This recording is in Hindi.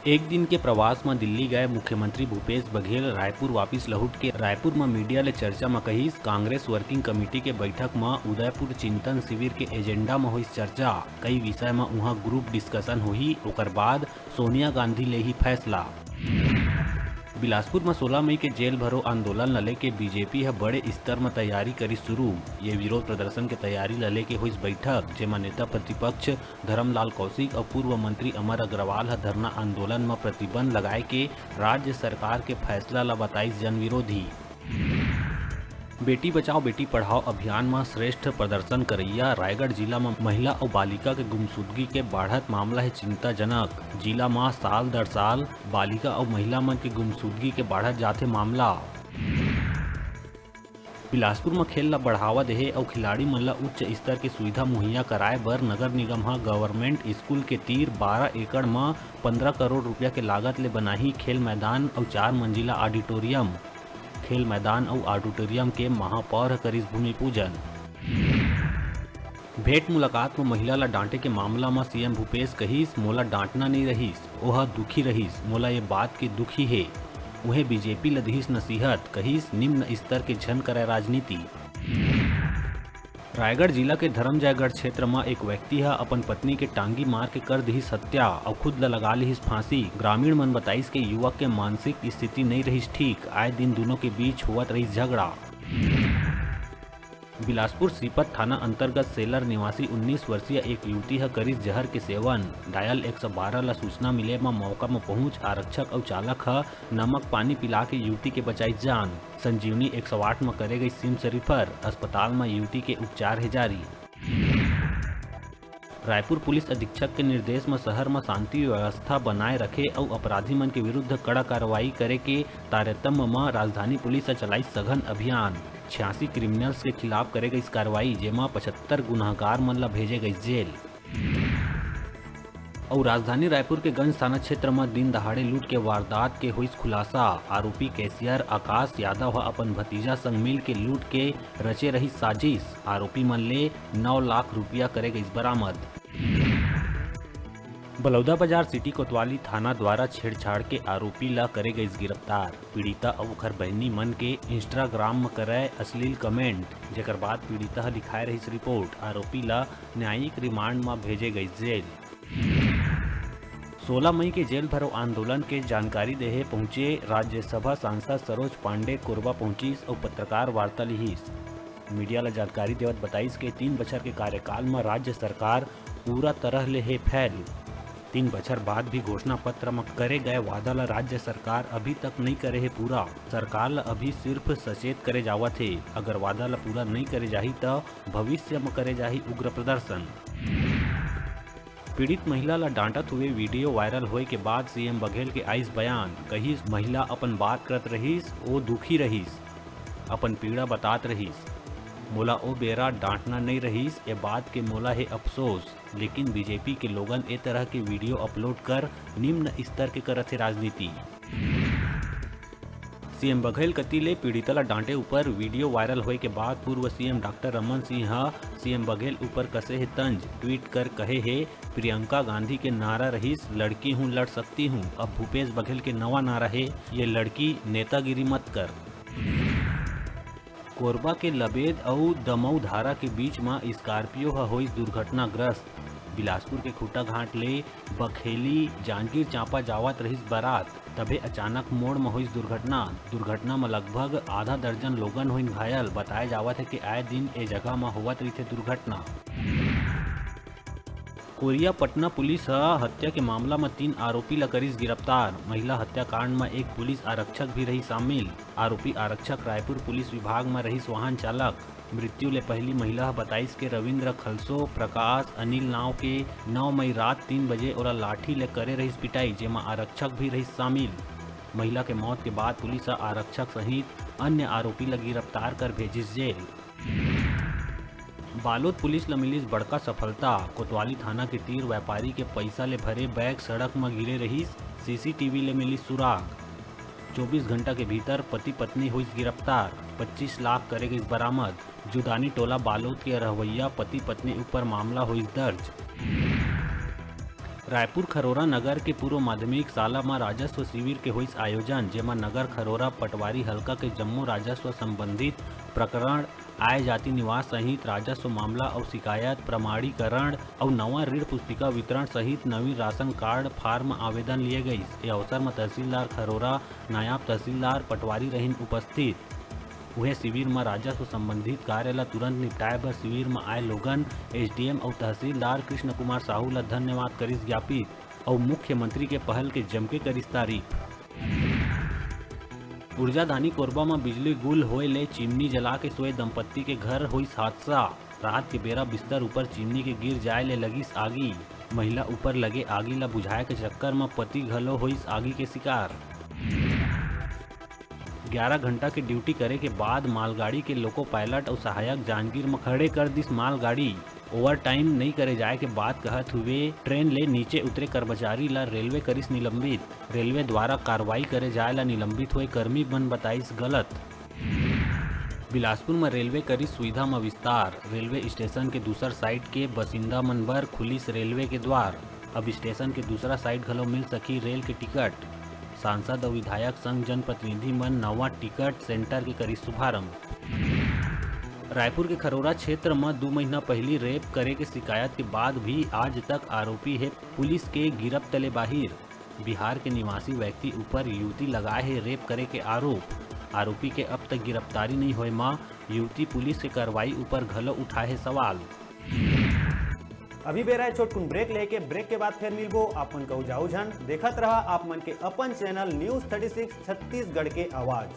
एक दिन के प्रवास में दिल्ली गए मुख्यमंत्री भूपेश बघेल रायपुर वापिस लौट के रायपुर में मीडिया ले चर्चा में कहिस। कांग्रेस वर्किंग कमेटी के बैठक में उदयपुर चिंतन शिविर के एजेंडा में हुई चर्चा। कई विषय में वहाँ ग्रुप डिस्कशन हुई। ओकर बाद सोनिया गांधी ले ही फैसला। बिलासपुर में 16 मई के जेल भरो आंदोलन लले के बीजेपी है बड़े स्तर में तैयारी करी शुरू। ये विरोध प्रदर्शन के तैयारी लले के हुई बैठक, जेमा नेता प्रतिपक्ष धर्मलाल कौशिक और पूर्व मंत्री अमर अग्रवाल है धरना आंदोलन में प्रतिबंध लगाए के राज्य सरकार के फैसला ला बताइस जन विरोधी। बेटी बचाओ बेटी पढ़ाओ अभियान में श्रेष्ठ प्रदर्शन करैया रायगढ़ जिला में महिला और बालिका के गुमशुदगी के बढ़त मामला है चिंताजनक। जिला में साल दर साल बालिका और महिला मन के गुमशुदगी के बढ़त जाते मामला। बिलासपुर में खेल ला बढ़ावा देहे और खिलाड़ी मन ला उच्च स्तर के सुविधा मुहैया कराए बर नगर निगम हा गवर्नमेंट स्कूल के तीर 12 एकड़ में 15 करोड़ रुपया के लागत ले बनाही खेल मैदान और 4 मंजिला ऑडिटोरियम। खेल मैदान और ऑडिटोरियम के महापौर करिस भूमि पूजन। भेंट मुलाकात में महिला ला डांटे के मामला में सीएम भूपेश कहिस, मोला डांटना नहीं रहीस, ओह दुखी रहीस, मोला ये बात की दुखी है। उन्हें बीजेपी ला दिहिस नसीहत, कहिस निम्न स्तर के झन करे राजनीति। रायगढ़ जिला के धर्मजयगढ़ क्षेत्र में एक व्यक्ति है अपन पत्नी के टांगी मार के कर दिहिस हत्या और खुद ला लगा लिहिस फांसी। ग्रामीण मन बताइस के युवक के मानसिक स्थिति नहीं रहीस ठीक, आए दिन दोनों के बीच हुआ रहीस झगड़ा। बिलासपुर सीपत थाना अंतर्गत सेलर निवासी 19 वर्षीय एक युवती है करिस जहर के सेवन। डायल 112 ला सूचना मिले में मौका में पहुंच आरक्षक और चालक है नमक पानी पिला के युवती के बचाई जान। संजीवनी 108 में करे गई सिम से रिफर। अस्पताल में युवती के उपचार है जारी। रायपुर पुलिस अधीक्षक के निर्देश में शहर में शांति व्यवस्था बनाए रखे और अपराधी मन के विरुद्ध कड़ा कार्रवाई करे के तारतम्य में राजधानी पुलिस चलाई सघन अभियान। 86 क्रिमिनल्स के खिलाफ करे गई कार्रवाई, जेमा 75 गुनाहगार मन ला भेजे गई जेल। और राजधानी रायपुर के गंज थाना क्षेत्र में दिन दहाड़े लूट के वारदात के हुई खुलासा। आरोपी कैशियर आकाश यादव अपन भतीजा संग मिल के लूट के रचे रही साजिश। आरोपी मन ले 9 लाख रुपया करे गई बरामद। बलौदा बाजार सिटी कोतवाली थाना द्वारा छेड़छाड़ के आरोपी ला करे गई गिरफ्तार। पीड़िता और ओकर बहनी मन के इंस्टाग्राम में करे अश्लील कमेंट, जेकर बाद पीड़िता लिखाए रही रिपोर्ट। आरोपी ला न्यायिक रिमांड में भेजे गई जेल। 16 मई के जेल भरो आंदोलन के जानकारी देहे पहुंचे राज्यसभा सांसद सरोज पांडे कोरबा पहुंचीस और पत्रकार वार्ता लिहिस। मीडिया ला जानकारी देवत बताइस के 3 बछर के कार्यकाल में राज्य सरकार पूरा तरह ले है फैल। 3 बछर बाद भी घोषणा पत्र में करे गए वादा ला राज्य सरकार अभी तक नहीं करे है पूरा। सरकार ला अभी सिर्फ सचेत करे जावत है। अगर वादा ला पूरा नहीं करे जाही तो भविष्य में करे जाही उग्र प्रदर्शन। पीड़ित महिला ला डांटत हुए वीडियो वायरल होए के बाद सीएम बघेल के आइस बयान, कहिस महिला अपन बात करत रहीस, ओ दुखी रहीस, अपन पीड़ा बतात रहीस, मोला ओ बेरा डांटना नहीं रहीस, ये बात के मोला है अफसोस। लेकिन बीजेपी के लोगन ए तरह के वीडियो अपलोड कर निम्न स्तर के करत है राजनीति। सीएम बघेल कतिले पीड़िता ला डांटे ऊपर वीडियो वायरल होए के बाद पूर्व CM doctor Raman Singh CM Baghel ऊपर कसे है तंज। ट्वीट कर कहे है, प्रियंका गांधी के नारा रहीस लड़की हूँ लड़ सकती हूँ, अब भूपेश बघेल के नवा नारा है ये लड़की नेतागिरी मत कर। कोरबा के लबेद और दमऊ धारा के बीच में स्कॉर्पियो हुई दुर्घटनाग्रस्त। बिलासपुर के खूटा घाट ले बखेली जांजगीर चांपा जावत रही बारात, तबे अचानक मोड़ में हुई दुर्घटना में लगभग आधा दर्जन लोगन हुई घायल। बताया जावत है कि आए दिन ए जगह में होवत रही थे दुर्घटना। कोरिया पटना पुलिस हत्या के मामला में 3 आरोपी ला करिस गिरफ्तार। महिला हत्याकांड में एक पुलिस आरक्षक भी रही शामिल। आरोपी आरक्षक रायपुर पुलिस विभाग में रही वाहन चालक। मृत्यु ले पहली महिला बताइस के रविंद्र खलसो प्रकाश अनिल नाव के 9 मई रात 3 बजे और लाठी ले करे रही पिटाई, जेमा आरक्षक भी रही शामिल। महिला के मौत के बाद पुलिस आरक्षक सहित अन्य आरोपी ला गिरफ्तार कर भेजिस जेल। बालोद पुलिस ला मिलिस बड़का सफलता। कोतवाली थाना के तीर व्यापारी के पैसा ले भरे बैग सड़क में गिरे रहीस, सीसीटीवी ले मिलिस सुराग। 24 घंटा के भीतर पति पत्नी हुई गिरफ्तार। 25 लाख करे गई बरामद। जुदानी टोला बालोद के रहवैया पति पत्नी ऊपर मामला हुई दर्ज। रायपुर खरोरा नगर के पूर्व माध्यमिक शाला में राजस्व शिविर के होइस आयोजन, जेमा नगर खरोरा पटवारी हल्का के जम्मो राजस्व संबंधित प्रकरण, आय जाति निवास सहित राजस्व मामला और शिकायत प्रमाणीकरण और नवा ऋण पुस्तिका वितरण सहित नवीन राशन कार्ड फार्म आवेदन लिए गई। इस अवसर में तहसीलदार खरोरा, नायब तहसीलदार पटवारी रहीन उपस्थित। वह शिविर में राजस्व संबंधित कार्य ला तुरंत निपटाए बर शिविर में आए लोगन एसडीएम और तहसीलदार कृष्ण कुमार साहू ला धन्यवाद करिस ज्ञापित और मुख्यमंत्री के पहल के जमके करिस तारीफ। ऊर्जाधानी कोरबा में बिजली गुल होए ले चिमनी जला के सोए दंपत्ति के घर होइस हादसा। रात के बेरा बिस्तर ऊपर चिमनी के गिर जाए ले लगिस आगी। महिला ऊपर लगे आगी ला बुझाए के चक्कर में पति घलो होइस आगी के शिकार। 11 घंटा के ड्यूटी करे के बाद मालगाड़ी के लोको पायलट और सहायक जांजगीर में खड़े कर दिस मालगाड़ी। ओवर टाइम नहीं करे जाए के बाद कहत हुए ट्रेन ले नीचे उतरे कर्मचारी ला रेलवे करिस निलंबित। रेलवे द्वारा कार्रवाई करे जाए ला निलंबित हुए कर्मी बन बताइस गलत। बिलासपुर में रेलवे करिस सुविधा में विस्तार। रेलवे स्टेशन के दूसर साइड के बसिंदा मन बर खुलिस रेलवे के द्वार। अब स्टेशन के दूसरा साइड घलो मिल सकी रेल के टिकट। सांसद और विधायक संघ जनप्रतिनिधि मन नवा टिकट सेंटर के करी शुभारंभ। रायपुर के खरोरा क्षेत्र में 2 महीना पहली रेप करे के शिकायत के बाद भी आज तक आरोपी है पुलिस के गिरफ्त तले बाहिर। बिहार के निवासी व्यक्ति ऊपर युवती लगाए है रेप करे के आरोप। आरोपी के अब तक गिरफ्तारी नहीं होए मां युवती पुलिस के कार्रवाई ऊपर घलो उठाए है सवाल। अभी बेरा छोटकुन ब्रेक लेके ब्रेक के बाद फिर मिलबो आपन कहू जाऊ झन देखत रहा आप मन के अपन चैनल न्यूज 36 छत्तीसगढ़ के आवाज।